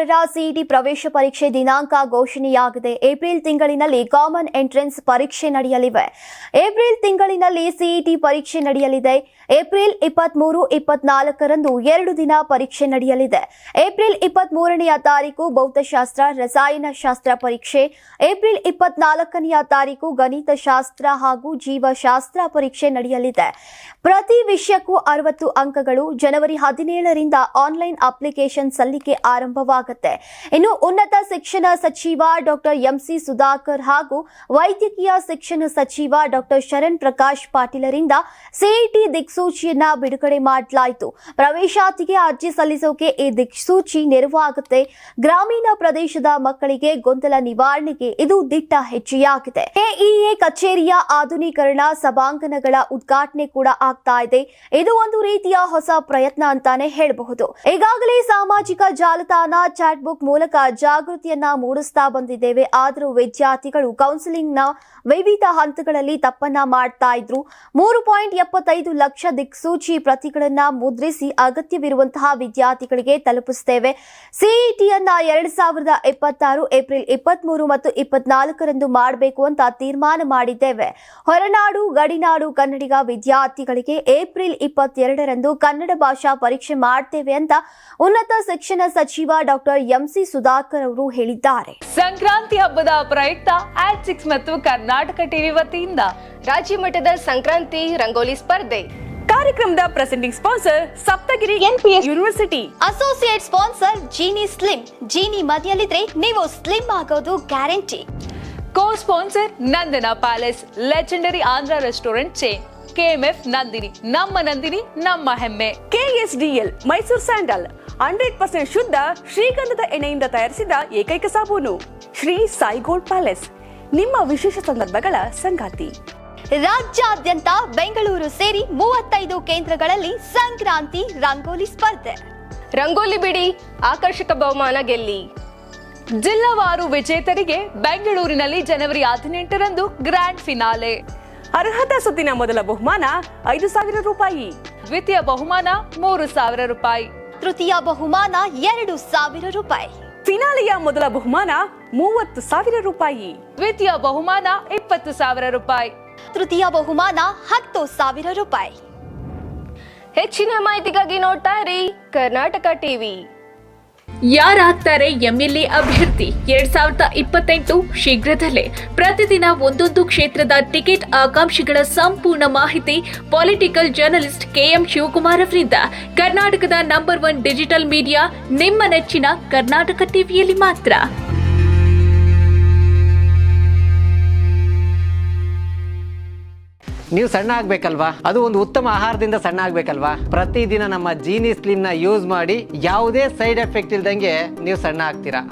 ಪದವೀಧರರ ಸಿಇಟಿ ಪ್ರವೇಶ ಪರೀಕ್ಷೆ ದಿನಾಂಕ ಘೋಷಣೆಯಾಗಿದೆ. ಏಪ್ರಿಲ್ ತಿಂಗಳಿನಲ್ಲಿ ಕಾಮನ್ ಎಂಟ್ರೆನ್ಸ್ ಪರೀಕ್ಷೆ ನಡೆಯಲಿವೆ. ಏಪ್ರಿಲ್ ತಿಂಗಳಿನಲ್ಲಿ ಸಿಇಟಿ ಪರೀಕ್ಷೆ ನಡೆಯಲಿದೆ. ಏಪ್ರಿಲ್ 23, 24ರಂದು 2 ದಿನ ಪರೀಕ್ಷೆ ನಡೆಯಲಿದೆ. ಏಪ್ರಿಲ್ 23ನೆಯ ತಾರೀಕು ಭೌತಶಾಸ್ತ್ರ, ರಸಾಯನಶಾಸ್ತ್ರ ಪರೀಕ್ಷೆ. ಏಪ್ರಿಲ್ 24ನೆಯ ತಾರೀಕು ಗಣಿತಶಾಸ್ತ್ರ ಹಾಗೂ ಜೀವಶಾಸ್ತ್ರ ಪರೀಕ್ಷೆ ನಡೆಯಲಿದೆ. ಪ್ರತಿ ವಿಷಯಕ್ಕೂ 60 ಅಂಕಗಳು. ಜನವರಿ 17ರಿಂದ ಆನ್ಲೈನ್ ಅಪ್ಲಿಕೇಶನ್ ಸಲ್ಲಿಕೆ ಆರಂಭವಾಗುತ್ತೆ. ಇನ್ನು ಉನ್ನತ ಶಿಕ್ಷಣ ಸಚಿವ ಡಾಕ್ಟರ್ ಎಂಸಿ ಸುಧಾಕರ್ ಹಾಗೂ ವೈದ್ಯಕೀಯ ಶಿಕ್ಷಣ ಸಚಿವ ಡಾಕ್ಟರ್ ಶರಣ್ ಪ್ರಕಾಶ್ ಪಾಟೀಲರಿಂದ ಸಿಇಟಿ ದಿಕ್ಸೂಚಿಯನ್ನ ಬಿಡುಗಡೆ ಮಾಡಲಾಯಿತು. ಪ್ರವೇಶಾತಿಗೆ ಅರ್ಜಿ ಸಲ್ಲಿಸೋಕೆ ಈ ದಿಕ್ಸೂಚಿ ನೆರವಾಗುತ್ತೆ. ಗ್ರಾಮೀಣ ಪ್ರದೇಶದ ಮಕ್ಕಳಿಗೆ ಗೊಂದಲ ನಿವಾರಣೆಗೆ ಇದು ದಿಟ್ಟ ಹೆಜ್ಜೆಯಾಗಿದೆ. ಕೆಇಎ ಕಚೇರಿಯ ಆಧುನೀಕರಣ, ಸಭಾಂಗಣಗಳ ಉದ್ಘಾಟನೆ ಕೂಡ ಆಗ್ತಾ ಇದೆ. ಇದು ಒಂದು ರೀತಿಯ ಹೊಸ ಪ್ರಯತ್ನ ಅಂತಾನೆ ಹೇಳಬಹುದು. ಈಗಾಗಲೇ ಸಾಮಾಜಿಕ ಜಾಲತಾಣ, ಚಾಟ್ ಬುಕ್ ಮೂಲಕ ಜಾಗೃತಿಯನ್ನ ಮೂಡಿಸ್ತಾ ಬಂದಿದ್ದೇವೆ. ಆದರೂ ವಿದ್ಯಾರ್ಥಿಗಳು ಕೌನ್ಸಿಲಿಂಗ್ ನ ವಿವಿಧ ಹಂತಗಳಲ್ಲಿ ತಪ್ಪನ್ನ ಮಾಡ್ತಾ ಇದ್ರು. 3.75 ಲಕ್ಷ ದಿಕ್ಸೂಚಿ ಪ್ರತಿಗಳನ್ನ ಮುದ್ರಿಸಿ ಅಗತ್ಯವಿರುವಂತಹ ವಿದ್ಯಾರ್ಥಿಗಳಿಗೆ ತಲುಪಿಸುತ್ತೇವೆ. ಸಿಇಟಿಯನ್ನ 2026 ಏಪ್ರಿಲ್ 23 ಮತ್ತು 24ರಂದು ಮಾಡಬೇಕು ಅಂತ ತೀರ್ಮಾನ ಮಾಡಿದ್ದೇವೆ. ಹೊರನಾಡು, ಗಡಿನಾಡು ಕನ್ನಡಿಗ ವಿದ್ಯಾರ್ಥಿಗಳಿಗೆ ಏಪ್ರಿಲ್ 22ರಂದು ಕನ್ನಡ ಭಾಷಾ ಪರೀಕ್ಷೆ ಮಾಡ್ತೇವೆ ಅಂತ ಉನ್ನತ ಶಿಕ್ಷಣ ಸಚಿವ ಡಾಕ್ಟರ್ ಎಂಸಿ ಸುಧಾಕರ್ ಅವರು ಹೇಳಿದ್ದಾರೆ. ಸಂಕ್ರಾಂತಿ ಹಬ್ಬದ ಪ್ರಯುಕ್ತ ಆಟ್6 ಮತ್ತು ಕರ್ನಾಟಕ ಟಿವಿ ವತಿಯಿಂದ ರಾಜ್ಯ ಮಟ್ಟದ ಸಂಕ್ರಾಂತಿ ರಂಗೋಲಿ ಸ್ಪರ್ಧೆ. ಕಾರ್ಯಕ್ರಮದ presenting sponsor Saptagiri NPS university. Associate sponsor Jeeni slim. Jeeni ಮನೆಯಲ್ಲಿದ್ರೆ ನೀವು ಸ್ಲಿಮ್ ಆಗೋದು guarantee. Co sponsor Nandana palace, legendary Andhra restaurant chain. KMF Nandini, ನಮ್ಮ ನಂದಿನಿ ನಮ್ಮ ಹೆಮ್ಮೆ. ಕೆಎಸ್ಡಿಎಲ್ ಮೈಸೂರು ಸ್ಯಾಂಡಲ್ 100% ಶುದ್ಧ ಶ್ರೀಗಂಧದ ಎಣ್ಣೆಯಿಂದ ತಯಾರಿಸಿದ ಏಕೈಕ ಸಾಬೂನು. ಶ್ರೀ ಸಾಯಿ ಗೋಲ್ಡ್ ಪ್ಯಾಲೇಸ್, ನಿಮ್ಮ ವಿಶೇಷ ಸಂದರ್ಭಗಳ ಸಂಗಾತಿ. ರಾಜ್ಯಾದ್ಯಂತ ಬೆಂಗಳೂರು ಸೇರಿ 35 ಕೇಂದ್ರಗಳಲ್ಲಿ ಸಂಕ್ರಾಂತಿ ರಂಗೋಲಿ ಸ್ಪರ್ಧೆ. ರಂಗೋಲಿ ಬಿಡಿ, ಆಕರ್ಷಕ ಬಹುಮಾನ ಗೆಲ್ಲಿ. ಜಿಲ್ಲಾವಾರು ವಿಜೇತರಿಗೆ ಬೆಂಗಳೂರಿನಲ್ಲಿ ಜನವರಿ 18ರಂದು ಗ್ರ್ಯಾಂಡ್ ಫಿನಾಲೆ. ಅರ್ಹತಾ ಸುತ್ತಿನ ಮೊದಲ ಬಹುಮಾನ 5,000 ರೂಪಾಯಿ. ದ್ವಿತೀಯ ಬಹುಮಾನ 3,000 ರೂಪಾಯಿ. ತೃತೀಯ ಬಹುಮಾನ 2,000 ರೂಪಾಯಿ. ಫಿನಾಲೆಯ ಮೊದಲ ಬಹುಮಾನ 30,000 ರೂಪಾಯಿ. ದ್ವಿತೀಯ ಬಹುಮಾನ 20,000 ರೂಪಾಯಿ. ತೃತೀಯ ಬಹುಮಾನ 10,000 ರೂಪಾಯಿ. ಹೆಚ್ಚಿನ ಮಾಹಿತಿಗಾಗಿ ನೋಡ್ತಾ ಇರಿ ಕರ್ನಾಟಕ ಟಿವಿ. ಯಾರಾಗ್ತಾರೆ ಎಂಎಲ್ಎ ಅಭ್ಯರ್ಥಿ 2028 ಶೀಘ್ರದಲ್ಲೇ. ಪ್ರತಿದಿನ ಒಂದೊಂದು ಕ್ಷೇತ್ರದ ಟಿಕೆಟ್ ಆಕಾಂಕ್ಷಿಗಳ ಸಂಪೂರ್ಣ ಮಾಹಿತಿ ಪೊಲಿಟಿಕಲ್ ಜರ್ನಲಿಸ್ಟ್ ಕೆಎಂ ಶಿವಕುಮಾರ್ ಅವರಿಂದ. ಕರ್ನಾಟಕದ ನಂಬರ್ 1 ಡಿಜಿಟಲ್ ಮೀಡಿಯಾ ನಿಮ್ಮ ನೆಚ್ಚಿನ ಕರ್ನಾಟಕ ಟಿವಿಯಲ್ಲಿ ಮಾತ್ರ. ನೀವು ಸಣ್ಣ ಆಗ್ಬೇಕಲ್ವಾ? ಅದು ಒಂದು ಉತ್ತಮ ಆಹಾರದಿಂದ ಸಣ್ಣ ಆಗ್ಬೇಕಲ್ವಾ? ಪ್ರತಿದಿನ ನಮ್ಮ ಜೀನಿ ಸ್ಲಿಮ್ನ ಯೂಸ್ ಮಾಡಿ ಯಾವುದೇ ಸೈಡ್ ಎಫೆಕ್ಟ್ ಇಲ್ದಂಗೆ ನೀವು ಸಣ್ಣ ಆಗ್ತೀರಾ.